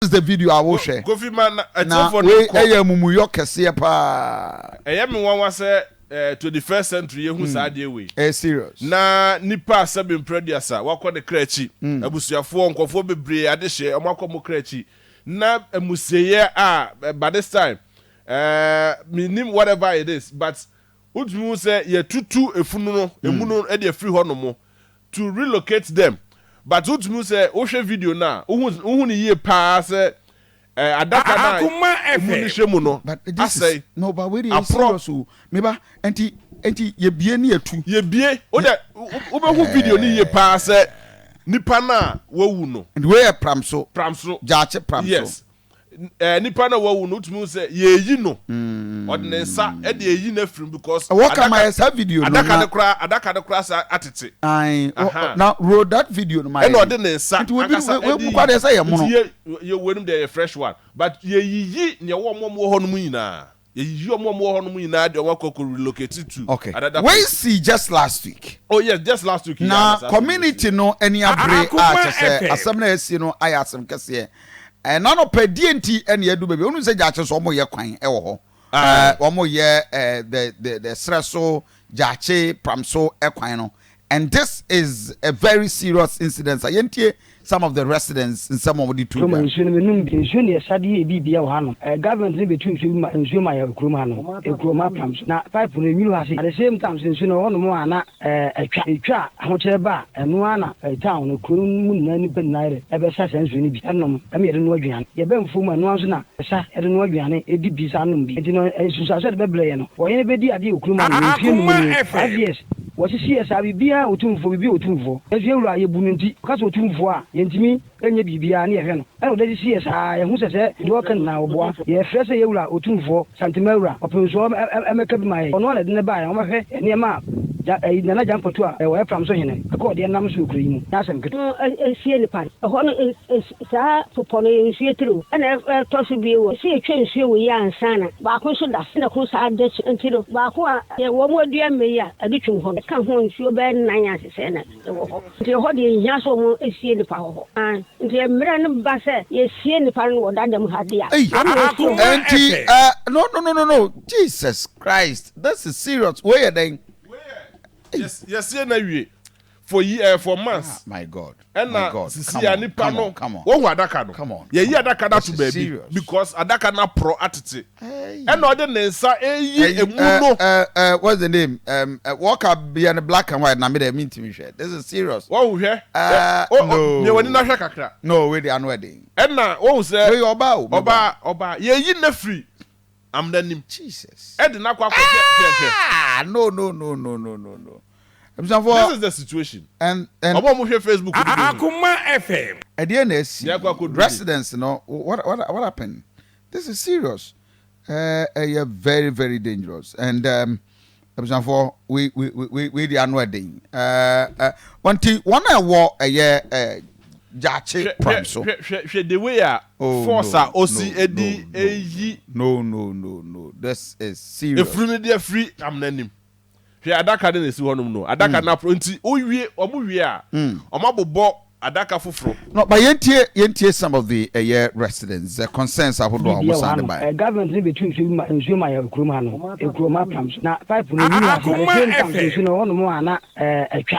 is the video I will share. Kofi man, now we mumu kese pa. Me wan wa say 21st century ye hu sa de we. Serious. Na nipa sabin producer wakọ de krachi. Abusuafo nkofo bebre ade hye omakọ mo krachi. Na emuseye by this time minim whatever it is, but Utu say ye tutu efunu no emuno e de free hono to relocate them. But Utu say o hwe video na uhun ni ye pa say adaka na emunihwemu no. But this is, no, but we dey serious o. Meba enti ye bie ni etu. Ye bie o de obehu video ni ye pa say nipa na wawu no. And where Pramso Jache Pramso. Yes. Nipa na wawu no Utu say ye yi no. Ordinance e de yi na film because what can my video adaka de kra sa atete. Now roll that video no my. And ordinance we kwade say ye mo no. Ye wenum de fresh one. But ye yi ne wo mo ho no mu nyina. Ye yi wo mo ho no mu nyina de wakoko relocate to. Okay. We see just last week. Oh yes, just last week. Now community no any abre say asem na esi no ayasem kese. None of PDNT any edu baby. Onu say jache so mo ye kwan e wo ho. Omo ye the Sreso Jache Pramso ekwan no. And this is a very serious incident. Ayentie some of the residents in some of the two. Government between na pipe no at the same time since no na etwa ahocheba eno ana town no krum na ni penare e be sa sense ni bi enom am ye no aduan ye be mfu mu eno so na sa ye no aduan e di bi sa no bi enti no susa so de beble no wo ye be di ade okrum ana mfie no 5 years what is here sabi bia otumfo bibi otumfo ezie wura ye bu nti kasa otumfo a yentimi enye bibia na ye hwe no e de sie sa ye hu sese do kan na oboa ye frese ye wura otumfo santimawura openso emeka bi mai ono na de ne ba ye o ma hwe ne ma nana jampotu a we Pramso hene ko de nam so kuri mu na sem keto sie ni pan ho no sa popo no sie tru na to so bi wo sie twen sie wo ya ansana ba ko so da na ko sa de ntiro ba ko a wo mo dua me ya adi twun ho ka ho nsuo be nan ya sese na wo ho nti ho de nya so mo sie ni pa ho nti emra no ba se ye sie ni pan wo da dem ha dia anti no Jesus Christ, this is serious. Where then yes na wie for months. My God. And now see nipa no wo adaka no come on ye yi adaka na to baby because adaka na pro atete and no de nsa eyi emu no what's the name walk up behind black and white na me dey mean to me share. This is serious. Wo hwe no me woni na hwe kakra no we dey wedding and na wo say we oba ye yi na free am nanim Jesus e de na kwa no this is the situation. And Facebook. Akoma FM. At the end, residents, what happened? This is serious. Very, very dangerous. And we the unwedding. One I walk a year Jache Pramso. The way force osi edi no. This is serious. If free I'm nanim. Hwe adaka de nesi honum no adaka na pro nti owie omuwie a omabobọ adaka foforo no but yentie some of the residents the concerns ahodo almost and by government between nsuo ma ya kuruma no ekuruma Pramso na pipe no ni at the same time nsuo no honum ana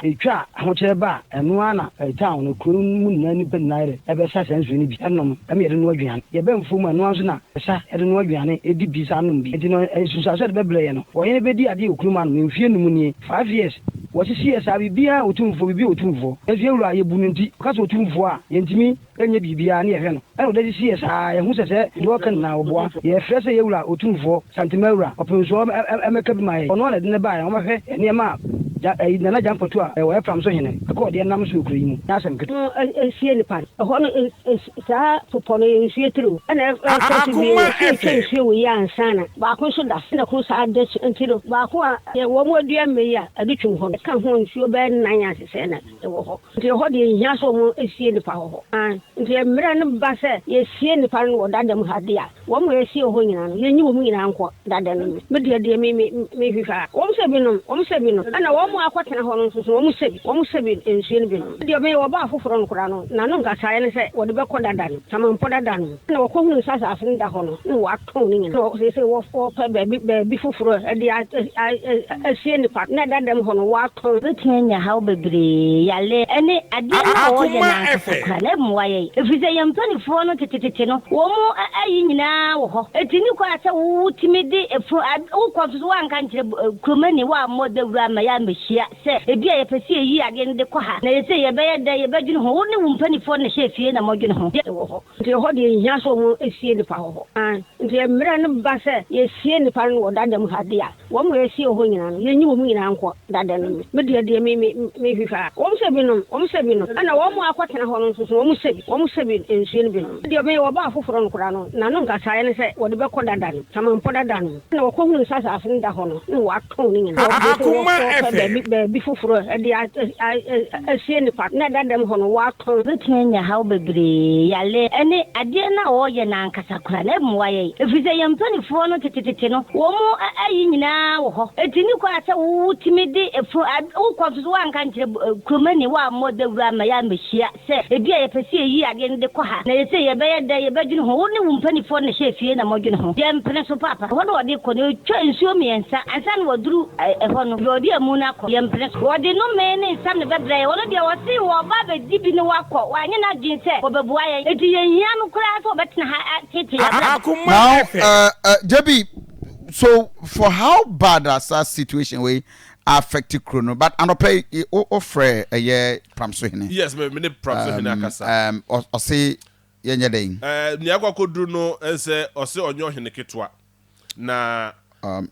etwa ahocheba eno ana town no kurum na ni penare e be sa sense ni bi enom am ye no aduan ye be mfu mu eno so na sa ye no aduan e di bi sa no bi enti no susa so de beble ye no wo ye be di ade okuruma no mfie no mu ni 5 years what is here sabi bia otumfo bibi otumfo ezie wura ye bu nti kasa otumfo a yentimi enye bibia na ye hwe no e de sie sa ye hu sese do kan na oboa ye frese ye wura otumfo santimawura openso emeka bi mai ono na de ne ba ye o ma hwe ne ma nana jampotu a we Pramso hene ko de nam so kuri mu na sem keto sie ni pan ho no sa popo no sie tru na to bi sie wo ya ansana ba ko so da na ko sa de ntiro ba ko a wo mo dua me ya adi twun ho ka ho nsuo be nan ya sese na wo ho nti ho de nya so mo sie ni pa ho nti emra no ba se ye sie ni pan wo da dem ha dia wo mo esi ho nyina no ye nyi wo mu nyina nko dada no me de me fifa wo mo se bi no ana wo mo akotena ho no so wo mo se bi ensuo no bi no de me wo ba afoforo no kura no na no nka saye ne se wo de be ko dada no sama mpo dada no na wo ko hunu sasa afin da ho no na wo aton ni nyina so se wo fo pa be foforo e de asie ni pa na dada mo ho no wo aton betenya ha obebre yale ene ade na wo ye na kale mo waye efize yamtoni fo no tete no wo mo ayi nyina wo ho etini kwa se wo timide efo wo kwaso wa nka nkire kromani wa mo de wura ma ya mehia se ebi a yepesi eyi ade ne de kwa ha na yese ye be ye de ye be dwene ho wo ne wo mpani fo ne hye na mo dwene ho wo ho nti ho de hia so mo esie ni pa ho nti emre no ba se ye sie ni pa no wo dada mu hade a wo mo esie ho nyina no ye nyi wo mu nyina nko dada no me de me fifa wo mo se bi no ana wo mo akotena ho no so wo mo se bi ensuo no bi no de me wo ba afoforo no kura no na no nka saye ne se wo de be ko dada no sama mpo dada no na wo ko hunu sasa afin da ho no na wo aton ni nyina be foforo e de asie ni pa na dada mo ho no wo aton betenya ha obebre yale ene ade na wo ye na nkasa kura na mo waye efize yamtoni fo no tete no wo mo ayi nyina wo ho etini kwa se wo timide efo wo kwaso wa nka nkire kromani wa mo de wura ma ya mehia se ebi a yepesi eyi ade ne de kwa ha na yese ye be ye de ye be dwene ho wo ne wo mpani fo ne hye na mo dwene ho de mpene so papa wo de ode ko ne twa nsuo miensa ansa na woduru ho no de ode amu na ko ye mpene so wode no me ne nsam ne bebre wo no de wo si wo ba be dibi ne wakọ wa nye na dwin se wo bebua ye eti ye hia no kura so betena ha tete ya now JB, so for how bad as that situation we affect Chrono, but anope offer a year Pramso hine. Yes, me Pramso hine akasa. Or say yenye den. Ni akwa kodru no ense ose onyo hine ketwa. Na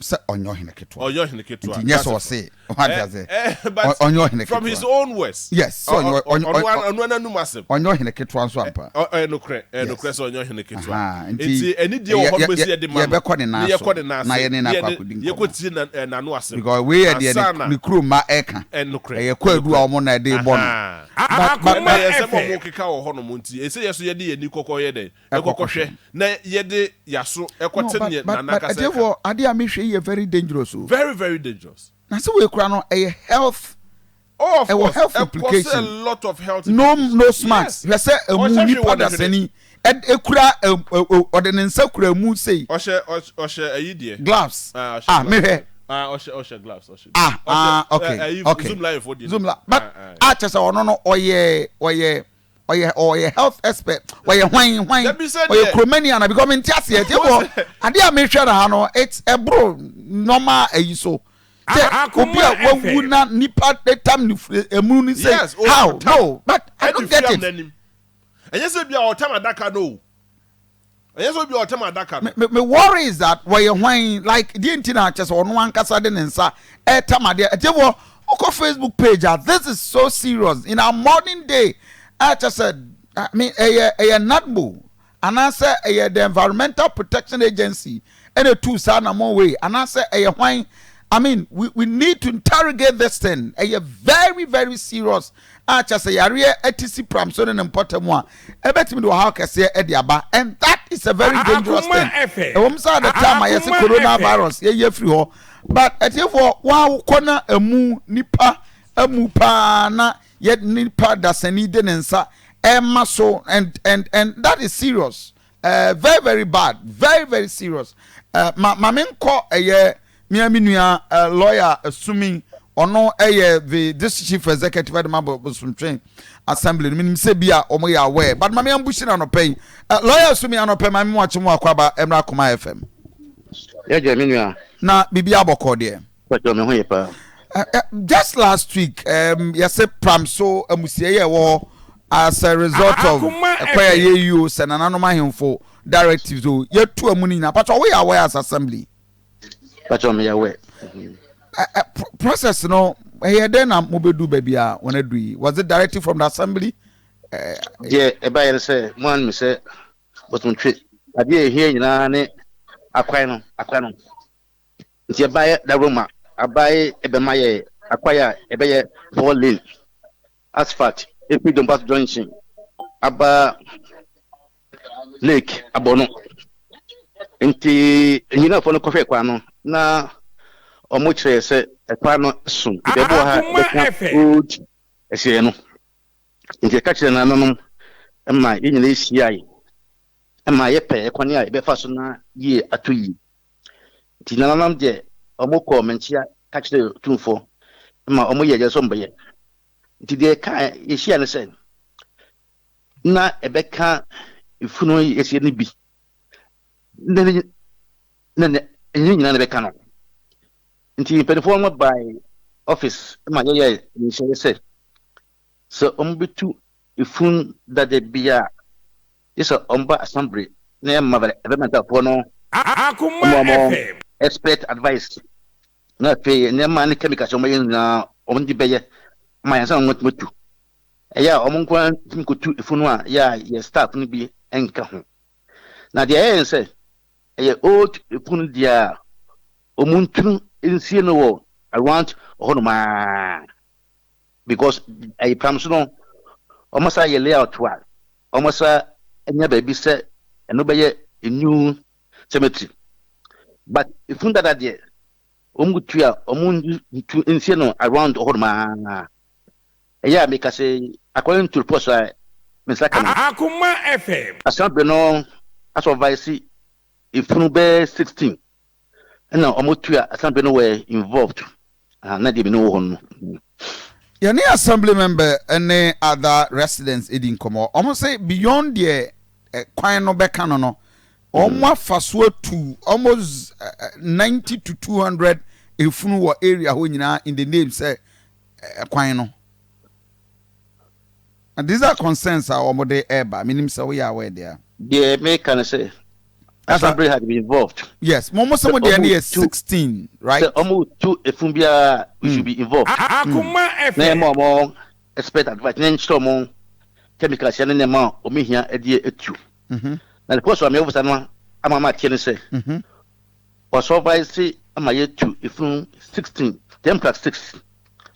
say onyo hine ketwa. Onyo hine ketwa. Yes, or say what does it? Onyo hine ketwa. From his own words. Yes, so onyo na numasem. Onyo hine ketwa so ampa. No kre so onyo hine ketwa. Enti eni die wo ho mesi de ma. Ye be ko de na so. Na ye ne na kwa kudin. Ye kwoti na no asem. Because we dey the crew ma eka. Ye kwa adu a omo na dey bon. But ye se mo mo keka wo ho no monti. Ese ye so ye de ni kokko ye de. Ekokohwe na ye de yaso ekote ne na nakasa. But therefore ade a me hwe ye very dangerous. Very, very dangerous. Now, so we crown a health. Oh, of course. Health implication. A lot of health. No smart. You say a movie podcast any. And a kura or the nensakura moon say. Oshe a idea. Gloves. Me. Oshe gloves. Okay. Zoom live for you. Zoom live. But I just no. Or your health expert, or your wine, or your Cromanian, I become in Tassia. I dear make sure it's a bro, normal, so. One would not nip at the time a moon is yes, how? No, but I don't get it. And yes, will be our time at Dakar, no. Yes, will be our time at Dakar. My worry is that why you're whining like the internet just on one Casadin and Sa, a Tamadia, a Facebook page. This is so serious in our modern day. I just said, I mean, a NATBO, and I say the Environmental Protection Agency, and a two sana more way, and I say a wine. I mean, we need to interrogate this thing. A very, very serious. I just say, area etc. Pramso and important one. I bet me do how can say Ediaba, and that is a very dangerous thing. At the time I say coronavirus, yeah, free. But at you for wow, corner a moo nipa a mupana. Yet nipa dasani denensa emma so and that is serious, very very bad, very very serious. My main call a miaminia lawyer assuming or no the this chief executive at the member from train assembly meaning sebia or more aware but my man bushing on pay lawyer assuming on pay my watch more kwaba emra Akoma FM yeah na bibia boko there just last week, yes, Pramso Musiye as a result of acquire you send an anomaly for directives. So you're too a money now, but we are aware as assembly. But I'm aware. Process, no, here then I'm mobile do baby. When I do, was it directive from the assembly? Yeah, a buyer say, one, me say, but on trip. I did hear you know, Aquino. It's a buyer, the room. Abaye ebemaye akwaya ebeye 4 lane asphalt epi don pass junction aba lake abono nti nyina fo no kɔhwɛ kwa no na ɔmo kyerɛ sɛ ɛkwa no so bɛbɔ ha bɛka old ɛhyɛ no nti ɛka kyerɛ nananom ɛma yɛnyina ɛhyiae ɛma yɛpɛ ɛkwane a yɛbɛfa so na yie ato yi nti nananam deɛ ɔmo kɔ menkyia ka kyerɛ tumfo ɛma ɔmo yɛ gye so mbɛyɛ nti deɛ ka yɛhyia ne sɛ na ɛbɛka ifunu yɛhyɛ no bi na ɛnyɛ nyina na bɛka no nti mpanyinfoɔ no by office ma yɛyɛ nhyɛ sɛ sɛ ɔmo bɛtu ifun dada bia yɛsɛ ɔmba assembly na yɛma ɛbɛmɛntafoɔ no Akoma FM expert advice na afei nneɛma ne chemicals ɔmo yɛ nyinaa ɔmo de bɛyɛ ma yɛn sɛ ɔmo tumatu ɛyɛ a ɔmo nkwa ntumi kotu ifun a yɛ staff no bi ɛnka ho na deɛ ɛyɛ sɛ ɛyɛ old ifun deɛ ɔmo ntunu nsie no wɔ around ɔhɔnom because ɛyɛ Pramso no ɔmo sa yɛ layout a ɔmo sa ɛnya baabi sɛ ɛno bɛyɛ a new cemetery but ifun dada deɛ ɔmo tu a ɔmo nsie no around ɔhɔnom ɛyɛ a meka sɛ according to reports a mensa ka no Akoma FM assembly no asɔvaisi ifunu bɛɛ 16 ɛna ɔmo tu a assembly no were involved na deɛ bi no wɔ hɔ no Any assembly member any other residents in Komo almost say beyond the kwan no beka no almost faso to almost 90 to 200 efunu wo area ho nyina in the name say kwan no. And these are concerns our mode eba minim say we are aware there. The American say assembly had been involved. Yes, almost some of the is 16, right? So almost two efumbia we should be involved. Akoma FM Na mo expert advice na nso mo chemicals ya na ma o me hia ade etu. Na the post wa me officer no amama tie ne say. O supervise ama ye tu efun 16 10+6.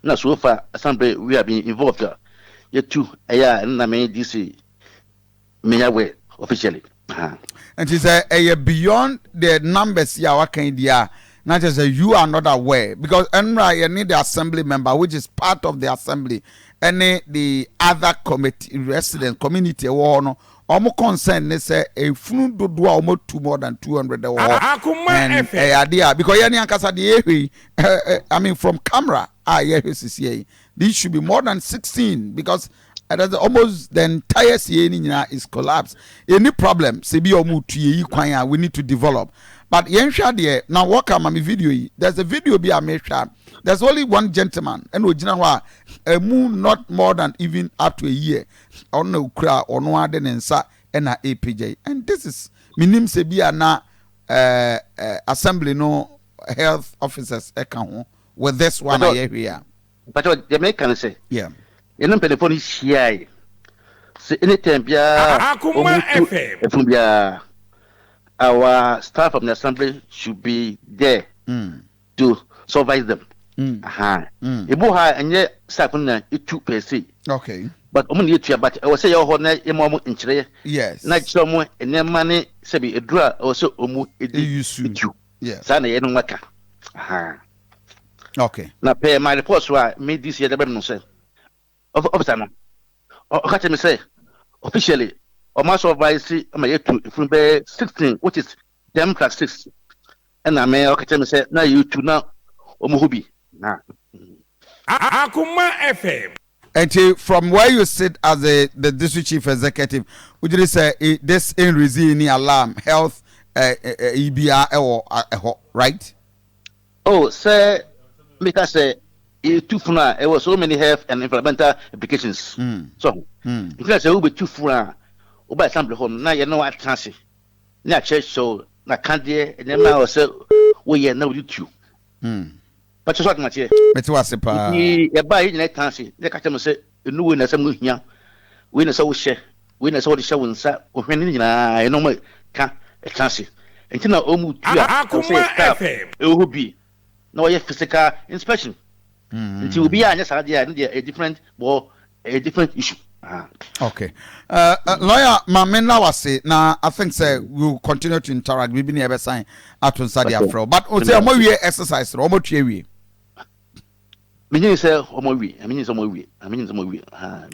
Na so far assembly we have been involved. Ye tu eya na me DC me aware officially. And she said, beyond the numbers you are working there, not just you are not aware because you need the assembly member, which is part of the assembly, and the other committee, resident community, or almost concerned. They say a funu do almost more than 200 and idea because I mean from camera, this should be more than 16 because. That's almost the entire CNI is collapsed. Any problem, we need to develop. But now what come on video? There's a video be a measure. There's only one gentleman, and we a move not more than even up to a year. Or no crowd or no other than sa and a APJ. And this is minim se be na assembly no health officers account with this one here. But what the American say? Yeah. Eno telephone share so anytime bia Akoma FM from bia our staff from the assembly should be there to supervise them ebo ha enye staff na etu per se okay but omo na etu but I was say your ho na emo mo nkyere yes na kyerɛ mo enema ne se bi edura o se omu edi etu yes sa na ye no maka okay na pay my report so me this year dem no say officer no catch me say officially or mass supervise am yet to from 16 which is 10+6 and I may catch me say now you two now omuhubi na Akoma FM and from where you sit as the district chief executive would you say this in resini alarm health EBR or right oh say because say too funa there was so many health and environmental applications so if you say we be too funa we buy sample home na you know what chance na church so na can there and then now say we here now you too but you what na here me to was pa e buy you na chance they catch me say no we na say we hia we na say we share we na say we share wonsa ohwe ni nyina no ma ka chance entina omu tua Akoma FM ehu bi na we physical inspection until we be a different issue. Okay. Lawyer Mamena was say now I think say we'll continue to interact. We be never sign at on Saturday after. But on say more we exercise or more we. Meaning say omo we. I mean some we.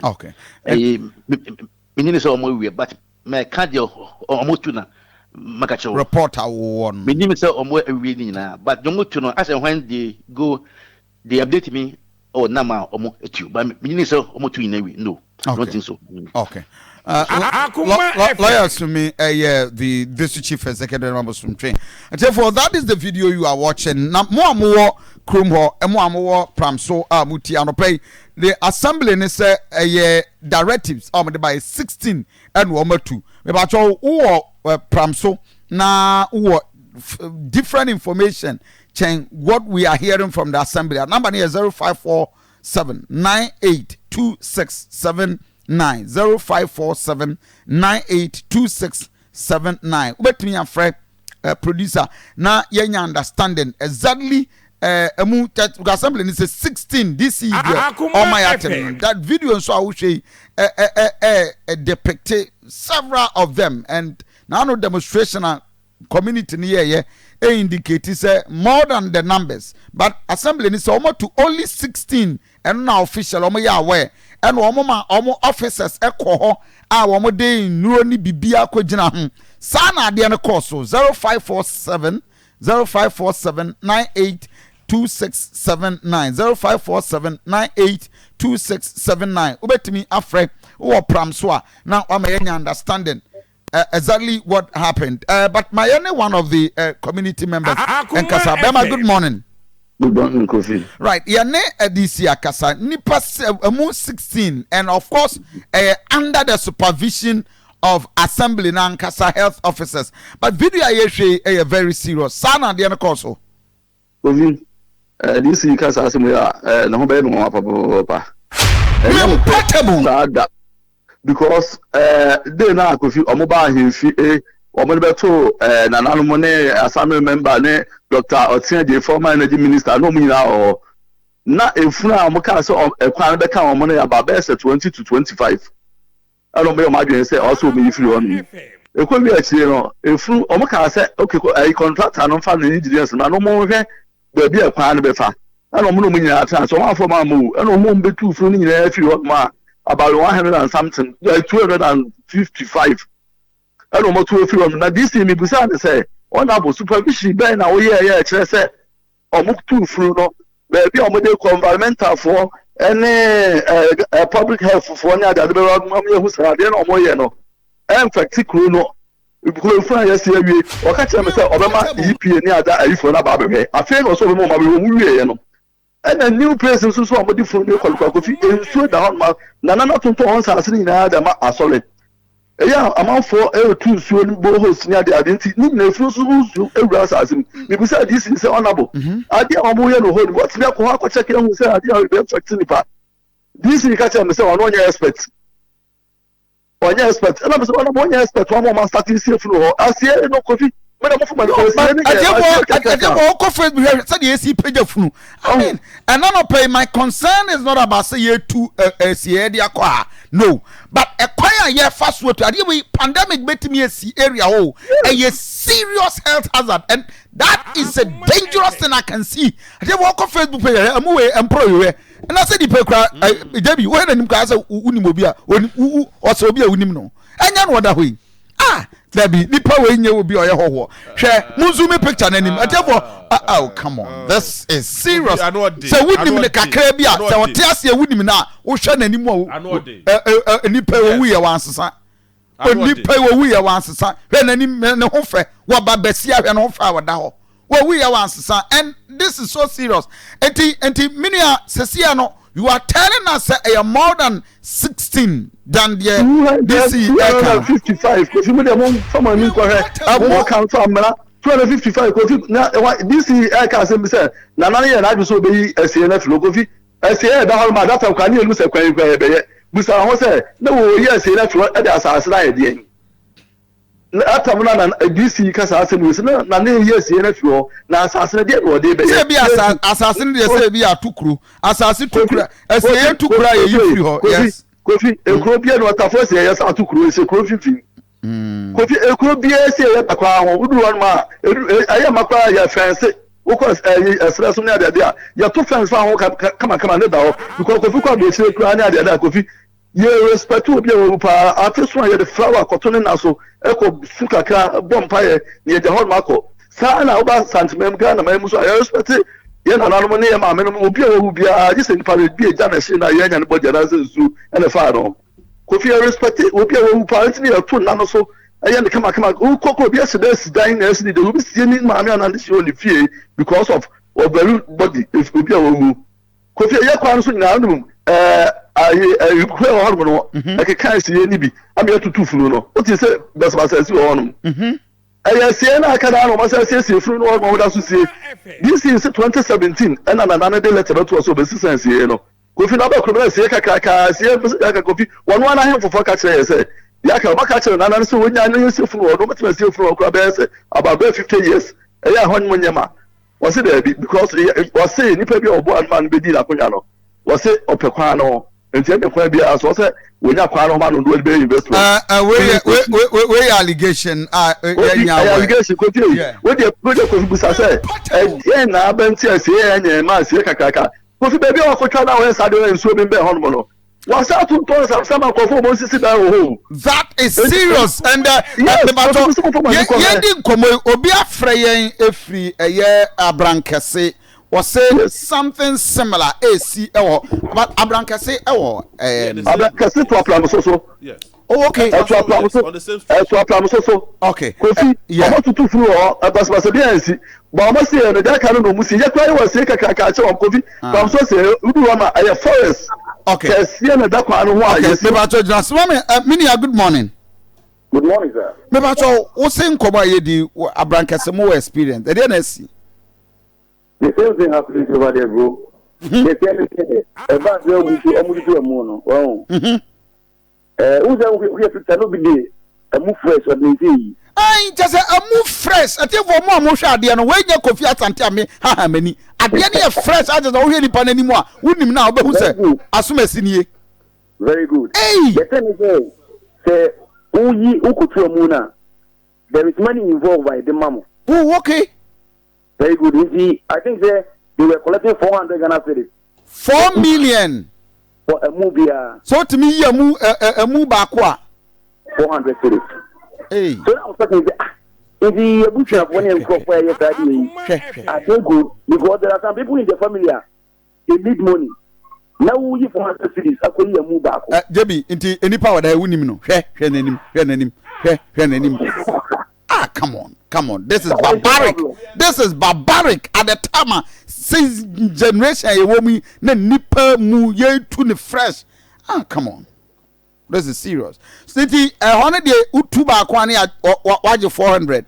Okay. Meaning say omo we but me can't do omo tu na makacho. Reporter one. Meaning say omo we ni na but omo tu no as when they go they update me nama omo etu but meaning say omo tu na we no. I don't think so. Okay. Lawyers to me, the district chief executive members from train. And therefore, that is the video you are watching. Now, more Krumho, and more Pramso, Muti, and pay the assembly is directives by 16 and 1 about all Pramso now different information. Change what we are hearing from the assembly. Number here 0547982679 0547982679. Wait me and Fred producer. Now you understanding exactly. Assembly is 16 this year. On my attempt that video, so I will say depicted several of them, and now no demonstration community near indicates more than the numbers, but assembly is almost to only 16 and now official aware and almost officers echo our day nuroni bibia kwejina sana de na course 0547 982679 0547982679 ubetimi afre wo Pramso a now am understanding exactly what happened. But my only one of the community members and Kasabema, good morning. Good morning, Kofi. Right, Yane this year Kasa Nipa 16 and of course under the supervision of assembly and Kasa health officers. But video I very serious. Sana the course. Kofi, this year Kasa assembly no be no papa. Because they now Kofi omoba himfi omo be to nananom ne assembly member ne Dr. Otiende former energy minister no mu o na efuna amoka so ekwan be ka omo ne about 20 to 25 alo me o madwen say also me free on ekwa bi akire no efunu omoka say okay contractor no fa no engineers na no mo hwe ba bi ekwan be fa alo mo no mu nyina atan so one for ma mu alo mo be tu funu nyina free on ma about 100 and something 255 alo mo tu free on na this me busa ne say honorable supervision be na wo ye kire say omo tu funu no be bi omo dey environmental for any public health for any other be am ye hu say dey no omo ye no infect kru no because fun yes ye wi o ka kire me say obema EPA ni ada ayifo na ba be afi no so be mo ma be mu wi no and a new place so omo di funu dey kwalukwa Kofi ensuo da hon ma na tonto on sa asiri na da ma asole yeah, amount for two soon bohos near the identity. Name fruits ewura asim. Me say this is honorable. Adi amu ye no hold. What's me ko check am say adi be affect nipa. This is catch am say one no expect. One expect. And am say one expect one man starting see flow. Asie no Kofi. Me na mo fuma no. Ajebo ko face be here say the AC page funu. I mean, and none of pay my concern is not about say you two see dia kwa. No, but a choir year fast way to we pandemic betimi area a serious health hazard, and that is a dangerous thing I can see. I just walk on Facebook page, I'm away employee, and I said the paper, Debbie, when I'm going to Unimobia, or so be a Unimno, and then what are we? Debbie, the power in you will be your whole. Share Muzumi picture and him. Oh, come on, this is serious. So, wouldn't even the Caribbean, so what Tiasia wouldn't now, Ocean anymore. Nipa we are once, Nipa we are once, when any man offer, what Babesia and offer our dow. Well, we are once, and this is so serious. Enti Minia Ceciano. You are telling us that you are more than 16 than the this is 255. Because you made a month from a new correct. I will count from 255. Because this is I can say, Nana and I just obey a CNF logo. I say that all my data can you lose a query. Mr. Jose, no, yes, CNF at the assassin. After DC assassin was not yes, CNF, now assassin did what they be assassin, they say we are too crew, assassin to cry, as they to cry, yes. Kofi ekuro bia no atafo se yes atu kuro se kuro fifi Kofi ekuro bia se ya takwa ho udu wan ma aye makwa ya fence because espresso na dia dia ya to fence fa ho kama ne da ho because Kofi kwa be se kura na dia da Kofi ye respect obi e pa ateso ya the flower cotton na so eko sukaka bompa ye ye de ho mako sa na oba santimem ga na mai muso ya respect ye na nanu ne ye ma me no obi e bia ji se npa be ja na she na ye nya ne body na sensu ene fa no Kofi respect obi e pa ntini ya to na no so aye ne kama ukoko obi ese da sidan na ese de obi sie ni ma me na she only fie because of overload body if obi e Kofi ye kwa no so nyina no ayi kwe ho no e kan sie ni bi am ye tutu funu no o ti se best basasi ho no ayi sie na aka da no ma se sie funu no mo da so sie this is 2017 and na de letter to so be sense ye no Kofi na ba kro sie kaka sie kaka Kofi wonu ana he fofo ka kire ye se ya ka ba ka kire na so wonya na sie funu no ma sie funu ko ba se about 50 years e ya hon munyama was it there because was say nipa bi obo man be di la konya no was say opekwa no enti be kwa bi aso say wonya kwa no ma no do be invest we allegation allegation ko ti we dey ko busa say e na abenti ase e nya ma ase kakaka ko fi be bi o ko twa na we sa de nsuo bi be hon mo no was out to tons of some ko fo mo sisi da ho that is serious and ye di komo obi afre yen efri eye abrankese was say something similar AC but abrankese abrankese to apply so yes okay to apply so okay Kofi omo tutu furu o abasabasa bi ansi ba omo se no da kan no musi ye kwai was se kaka ka che Kofi from so say udu ma aye forest. Okay. Yes, Minia, good morning. Good morning, sir. Me bacho, wo se nkomo ye di abrankase mo experience. E dey na si. The same thing happens over there, bro. They tell me, about the omudu emu no. Wow. We have to no be dey. Move fresh or dey. Ai, just a move fresh. I think for more mo hwa ade no, we nya Kofi Asante ame ha mani. Ade na fresh, I just no hear ni pa nani mo a. Wonim na obehu se asomasi nie. Very good. Hey. The thing is, say, ukutu amuna. There is money involved by the mamo. Oh, okay. Very good. I think they were collecting 400 Ghana cedis. 4 million for a movie. So to me, a move back 400 cedis. Hey. So I was talking if the bush of one and crop where you're I think good because there are some people in the family they need money. Now we give 400 cedis. I could move back. Jebi, into any power that I win him. No, ah, come on. This is barbaric. This is barbaric. At the time, since generation, a woman, ne nipper mu ye to the fresh. Ah, come on. This is serious. City, 100 day utuba kwani waje 400.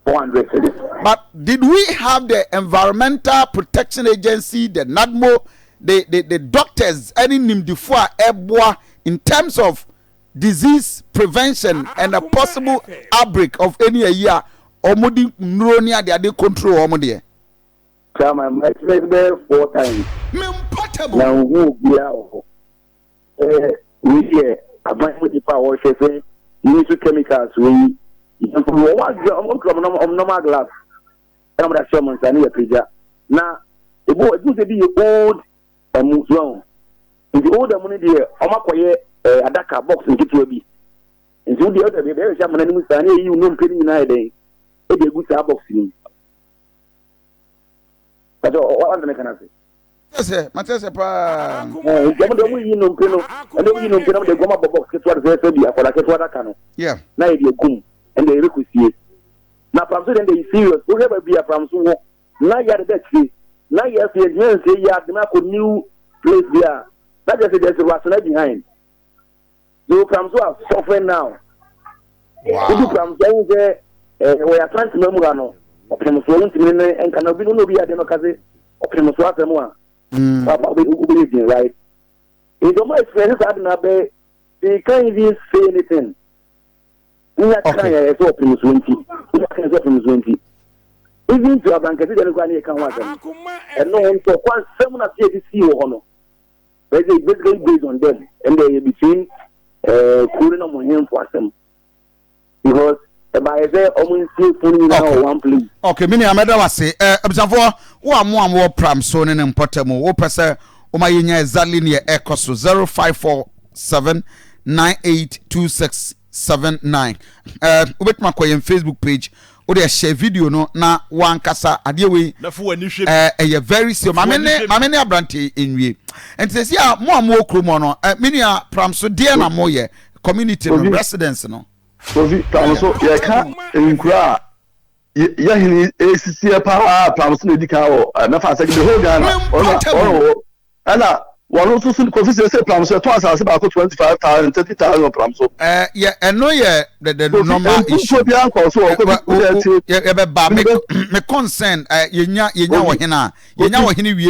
400 cedis. But did we have the Environmental Protection Agency, the NADMO, the doctors, any nimdifua ebwa in terms of disease prevention and a possible outbreak of any year or modi neuronia they control or modi? Come on, I tried 4 times. Now who be out? We here, I might put the power say you need chemicals we normal glass. I'm not sure I need a picture. Now the boy it used to be old museum. In the older money there, a Dakar box in Kitwabi. And so the other day, there is some animals and you know pretty united. It be a good box in. But what am I going to say? Yes, sir. Matesa pa. You know, and then you know, the Goma box, get what they say, for like what I can. Yeah. Now you come and they request you. Now, from so then they serious. Whoever be a from so now you are the best. Now you have to say, yeah, the new place there. That just there's a rationale behind. So Pramso are suffering now. Wow. Pramso we are trying to remember no. Pramso won't mean and cannot be no be at the Nokaze. Pramso at the one. Papa will be right. If the most friends are not there, they can't even say anything. We are trying to help Pramso 20. We are trying to help Pramso 20. Even to a blanket, they don't go and watch them. And no one to one 7 of the CEO honor. basically based on them, and they between cooling on him for them because by there almost one place. Okay, mini ameda wase abisafo wo amo Pramso ne mpotamo wo pese o ma yenya exactly near ekoso 0547982679 obetuma ko yen Facebook page o dey share video no na wankasa ade we e very serious mamene abrante enwie enti se ya mo amo okromo no mini Pramso de na mo ye community no residents no Sophie Pramso ye ka enkura ya hini ACC pa Pramso ne dika o na fa say the whole Ghana ana one also so Kofi say Pramso to asase ba ko 25,000 30,000 Pramso yeah eno ye the normal issue bi anko so ye be ba me concern yenya wo hena wie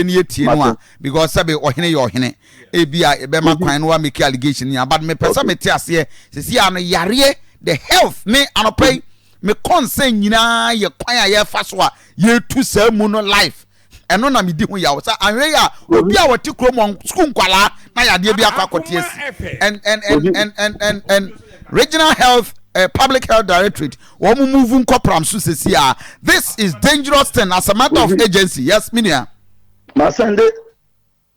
ne etie no a because sabe ohene ye ohene e bia e be ma kwan no wa make allegation ya but me pesa me tiase sisi ano yare the health me anopay me concern nyina ye kwan a ye fa so a ye tu samu no life eno na me di ho ya sa anwe ya obi a woti kromon school nkwala na yade bi akwakotie and regional health public health directorate wo move nko Pramso sesi a this is dangerous thing as a matter of agency yes minia ma send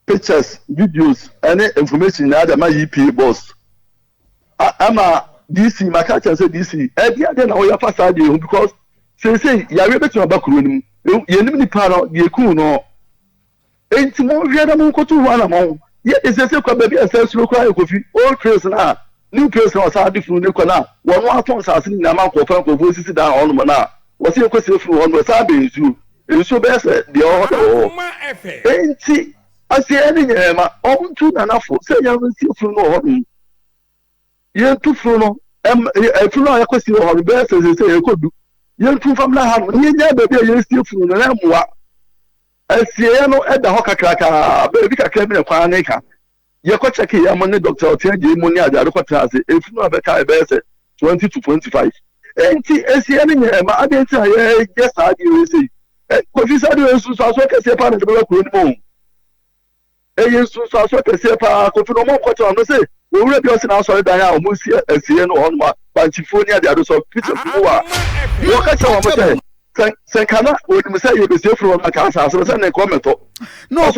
pictures videos any information na ada ma EP boss ama DC makacha say DC dia dey na oya fasade because say yare betu abakuro nim yenim ni para ye ku no enti mo hwe da mo nkoto ho na mo ye esese kwa baby asesuro kwa ekofi all trace na new trace na sa difu ne kwa na wono aton sa asini na ma ko fa ko sisi da on mo na wo se ko se fu on sa be nsu be se de o enti ase ni nyema on tu na nafo se ya nsi fu no ho ye tu fu no fu no ya ko si ho be se ye ko du ye tu fam na ha no ye nya baby ye si fu no na moa asie no eda ho kakraka baby kakra bi na kwa na ka ye ko check ya mo ne doctor otiaje mo ni ajare ko trase fu no be ka be se 20 to 25 enti asie ni nyema ade ti ye sa di we say ko fi sa di we su so ke se pa na be ko ni mo yesu so ke se pa ko fi no mo ko to no say owure bi o se na so dan ya o mo si asie no ho no ba chifo ni ade so picture fu wa wo ka cha wo mo say sen kana o ni say you be safe from aka sa so say na comment no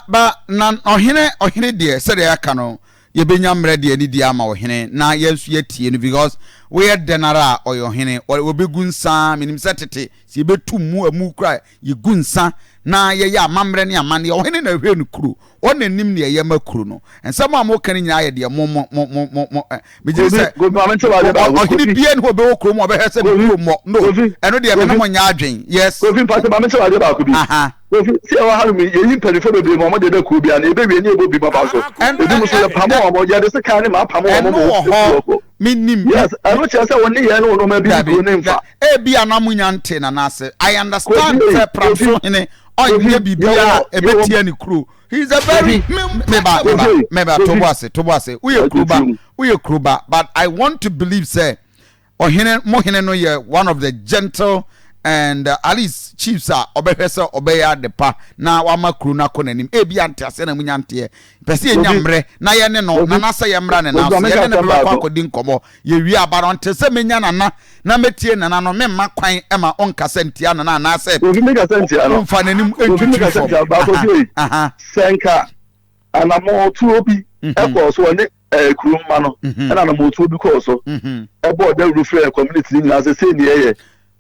ba na ohene de se de aka no ye benya mre de ni di ama ohene na yesu ye tie no because we denara oyohene we be gunsa minim setete si be tumu amu kra ye gunsa na ye ya mamre ne amane ohene na hwe no kru onanim ne ye makru no ensama mo kan nyina ye de mo me je se ohene bia ne ho be okru mo be hese ne mo no eno de me no mo nya adwen yes ko fi pate ba me se wa de ba ko bi ko fi se wa ha mi ye yin perifo be be mo de be ku bia na e be wi ni e bo bi baba so e di mo so pamo mo je de se kan ni ma pamo mo minim yes I don't say woni ye no no ma bi do ne mfa e bia na munya nte na na se I understand say Pramso hene onye bibia e betia ni kru he is a very meba tobase uye kruba but I want to believe say ohene mo hene no ye one of the gentle and at least chiefs are obehese obeya de pa na wama kru na konanim e bia nte ase na munya nte pese enyamre na ye ne no na nasa ye mra ne na so ye ne be kwa kodi nkomo ye wi abaro nte se menya na metie na no memma kwan e ma onkasa ntia na na ase ofi mega sentia no mfa nanim etutu ba ko bi senka ana mo tu obi e ko so ne kru ma no na mo tu obi ko so e bo da rufre community ni na se ni ye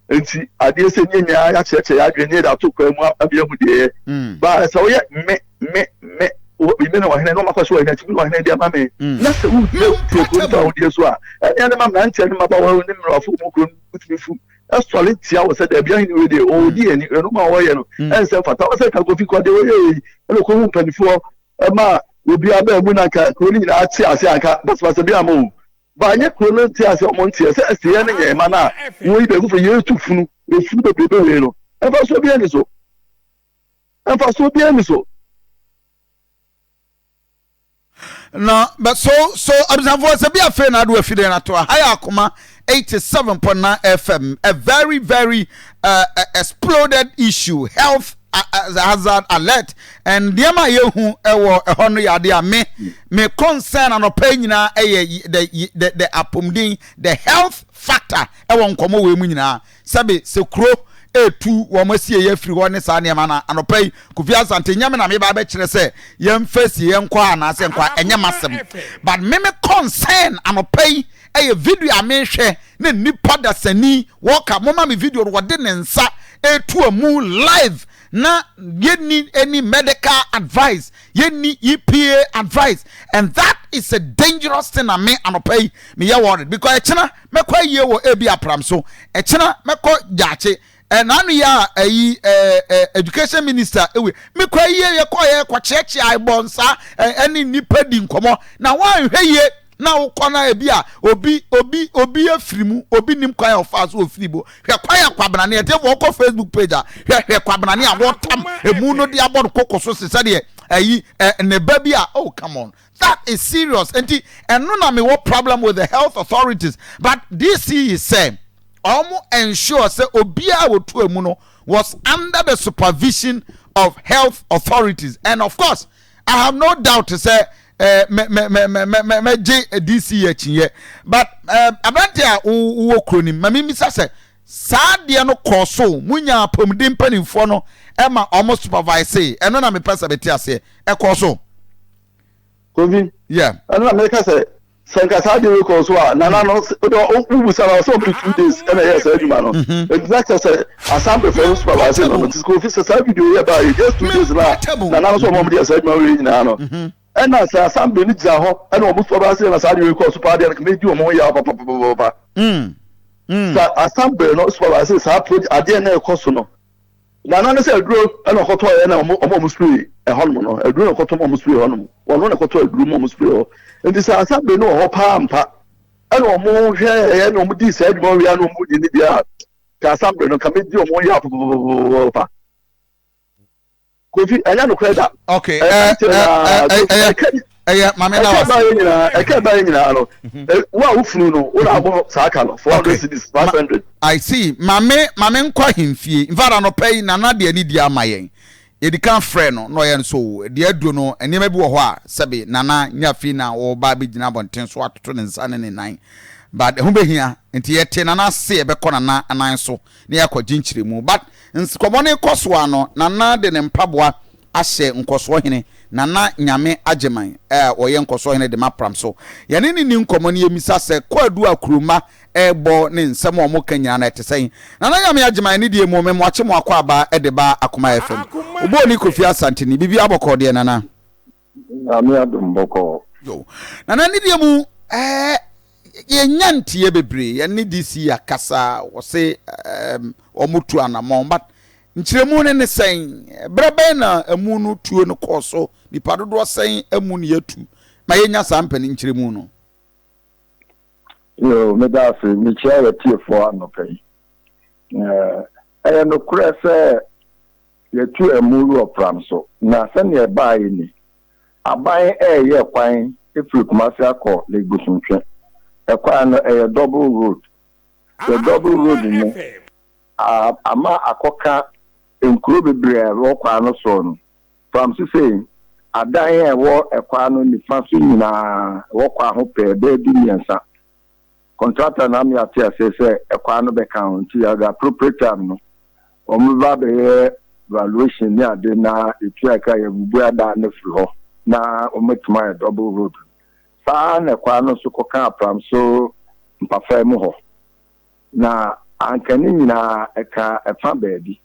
enti ade se nyenya ya cheche ya dwene da to kwa mu abia mu de ba so ye me o bi me na wa hene no makwa so wa hene ti wa hene dia ma me na se u te ko ta o de so a ya ne ma na ntia ne ma ba wa ne mra fu mu kro mutimi fu asole tia wo se da bia hene we de o di eni no ma wo ye no en se fata wo se ka go fi ko de we ye e ko hu panifo ma obi aba mu na ka ko ni na ati ase aka bas bia mo ba nye krono ti ase o monti ase ase ye ne ye ma na wo ibe ku fe ye tu funu e funu be we no e fa so bia ni so no but so abzanfo se bia fe na do afide na to high Akoma 87.9 FM a very exploded issue health hazard alert and diama yehu ewo ehono yade a me concern and opinion the apomdin the health factor ewo nkomo we mu nyina sabe sekro etu wo masie ye firi ho ne sa ne ma na anopai kufia sante nyame na me ba be kire se ye mfasi ye nkwa ana se nkwa enye masem but me concern anopai eye video a me hwe ne nipa da sani woka moma me video wo de ne nsa etu amu live na yeni any medical advice yeni EPA advice and that is a dangerous thing na me anopai me ye worried because echena mekwa ye wo ebi apram so echena meko jache and anu ya education minister ewe me kwa ye kwa cheche aibonsa any nipa di nkomo na wan hwe ye na ukona ebi a obi afirimu obi nim kwa ya ofa so ofiribo hwe kwa ya kwabana ne ete wo ko Facebook page a hwe kwabana ne a wotam emu no de abon kokoso se de ne baby a oh come on that is serious and no na me what problem with the health authorities but this is saying ensure say obia wotu emu no was under the supervision of health authorities and of course I have no doubt to say me DC chinye but abantia wo kroni mami misa say saade no koso munya pomdim panimfo no ema almost supervise eno na me pesa beti ase koso covid yeah eno na me ka say Sanka Sadi records were Nana no Ubusala so 2 days and a year no. Exactly as sample for supervising on the school officer video here by just 2 days now. Nana so mom said no. And as some benefits are hot and almost supervising as Sadi records party and made you more ya papa. As sample no supervising approach at the end of Kosono. Nana said grow and a hot oil and almost free a hormone, a grown cotton almost free hormone, or one a cotton groom almost free. And this is something no hope pampa. I know more hair, no more this head, more no mood in the yard. Cassandra no come into more yap. Coffee, I don't credit. Okay, I can't buy any. Well, no, what about Sakalo? 400 cities, 500. I see. Mame kwa himfie. Invara no pay na na de ni dia mayen. Yedi kan frɛ no yen so de adu no enema bi wo ho a sebe nana nyafi na wo ba bi gina bonten so atoto ne nsa ne nan but hu behia enti yete nana se be kɔ nana anan so ne yakɔgye nkyiremu but nsikɔbɔ ne kɔsoa no nana de ne mpaboa ahyɛ nkɔsoɔ hene nana nyame ageman ɔyɛ nkɔsoɔ hene de mapram so yene ni nkɔmɔ ne yemisa sɛ kwadu akuruma ebo ne nsɛm ɔmo kanya na ɛtesɛn nana nyame ageman ne die mu me moache mo akɔ aba de ba Akoma FM obo ni Kofi Asante ni bibi abɔkɔ de nana ami adumbɔkɔ yo nana ne die mu ye nyantie bebre ye ne DC akasa wo se ɔmo tu anamon but nkyiremu ne sɛn brɛbɛn na amu no tuo no kɔso nipa dodo sɛn amu ne yatu ma yenya sampani nkyiremu no yo me da fe me chia ya tie fo anopai no kure se yatu amu ro Pramso na se ne ba yi ni aban ye kwan efiri Kumasi akọ Legusuntwe ekwan no double road the double road ni ama akoka enkuro bebre ro kwa no so no Pramso say adan wo ekwa no ni fa so nyina wo kwa ho pe be di nyansa contractor na me ate say ekwa no be count ya the appropriate time no omuba be valuation ni ade na etu aka ya bubu ada na firi ho na ometuma double road sa na ekwa no so koka Pramso mpafa mu ho na ankani nyina eka efa baby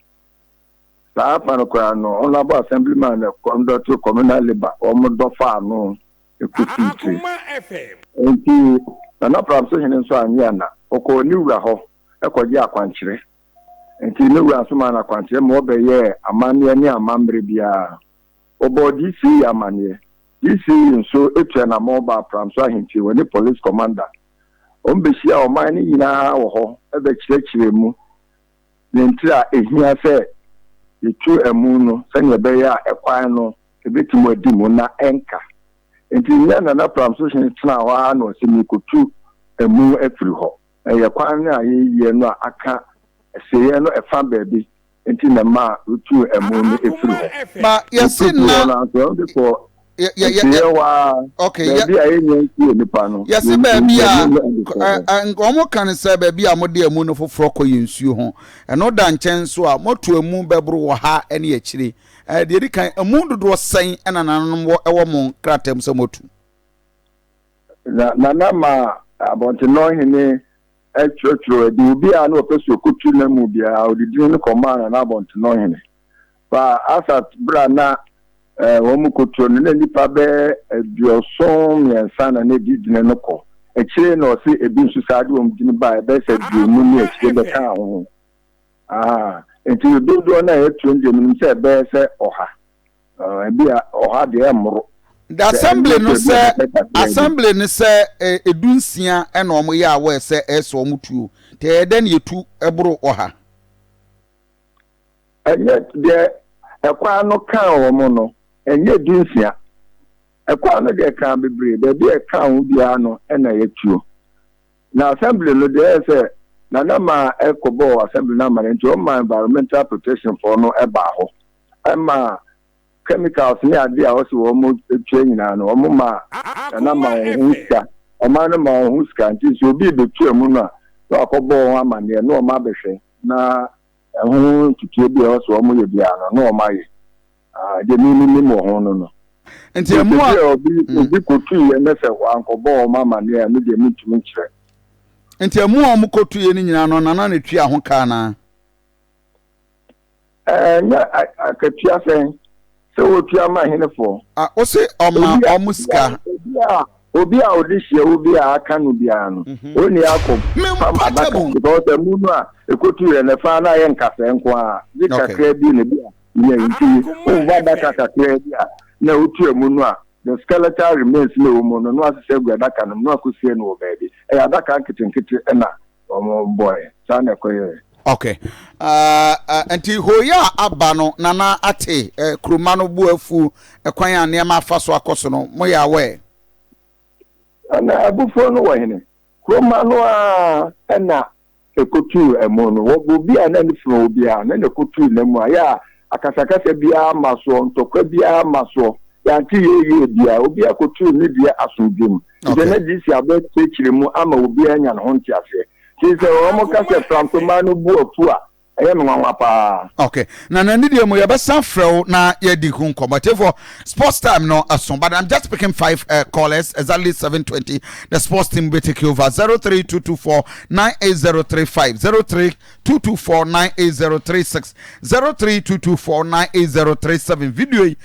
sa pano kwa no honorable assemblyman na conduct communal labor omodo fa no ekuti enti na Pramso hene so anya na okọ ni wura ho ekọje akwankyere enti ni wura so ma na akwankyere mo obeye amane ni amambre bia obodi si amane isi nso etua na mo ba Pramso ahenti woni police commander ombeshia o man ni nyina wo ho ebe kyerɛkyerɛ mu nentira ehia sɛ etu emu no sɛ ne be ya ekwan no ebetimu adimu na enka enti nyana na Pramso hene tena wa na osemi kotu emu afiri ho ye kwan na ye no aka seye no efa baabi nti na ma utu emu ne efiri ho ba yesi na okay baby a yenye nti nipa no yesi baby a ngomo kan se baby a mode emu no foforo kɔ yensuo ho ɛno da nkyɛn so a moto emu bɛbro wɔ ha ɛne akyire de edi kan emu dodo sɛn ɛna nanom ɛwɔ mo kratam sɛ motu na ma abonte no hene etwetro de obi a na opeso kotu na mu bia odidi no kɔma na abonte no hene ba asat bra na wɔn kotu no na nipa bɛ aduoson miɛnsa na di dine no kɔ ekyire na ɔse ebi nso saa de wɔn dine ba ɛbɛ sɛ duonu ne ekyire bɛ ka ho nti dodo na etu nde mu sɛ ɛbɛ sɛ ɔha ebi a ɔha de ɛmoro the assembly no say edunsia ena omo ya awe say eso omo tuo te den yetu ebro oha enye de ekwa no kan omo no enye dunsia ekwa no de kan bebre de bi kan wo bia no ena yetuo na assembly no de say na ma ekobo assembly na ma nti o ma environmental protection for no eba ho ema chemicals ni ade a wose wo mo tue nyina no wo ma na ma huska o ma na ma huska nti so obi be tue mu no a akobo ho amane no o ma behwe na ho tutu bi wose wo mo ye bia no o ma ye de ni mo ho no nti emu a obi kotu ye na se wa akobo ho amane no de mitumi kire nti emu a mo kotu ye ni nyina no na na tua ho ka na nya akatua sen so otua ma henefo o se omuska obi a odihie obi a aka no bia no oni akọ because mu no a ekotu re na fa na ye nkasa enko a bi kakra bi ne bia ne nti o va daka kakra bia na otu mu no a the skeletal remains no mu no asese gu daka no akosie no baby e adaka nkitinkiti na omo boy sa na koye. Okay. Anti hoya abano nana ate kroma no buafu ekwan ya ne ma fa so akoso no mo ya we. Ana abufo no wo hene. Kroma no a na ekotu emo no wo bi ana ni fro obi a na ekotu na mu a ya akasakasa bia maso ntokwa bia maso ya nti ye bia obi akotu ni bia asodwem. De na disi abe tekire mu ama obi anya no honti ase. Kise omo kase Pramso manu buofu a eye me nwanwa pa. Okay. Na nidie mo yebesa frɛw na yedi hu nkomatefo sports time no aso but I'm just picking 5 callers exactly 7:20 the sports team will take over 03224 98035 03224 98036 03224 98037 video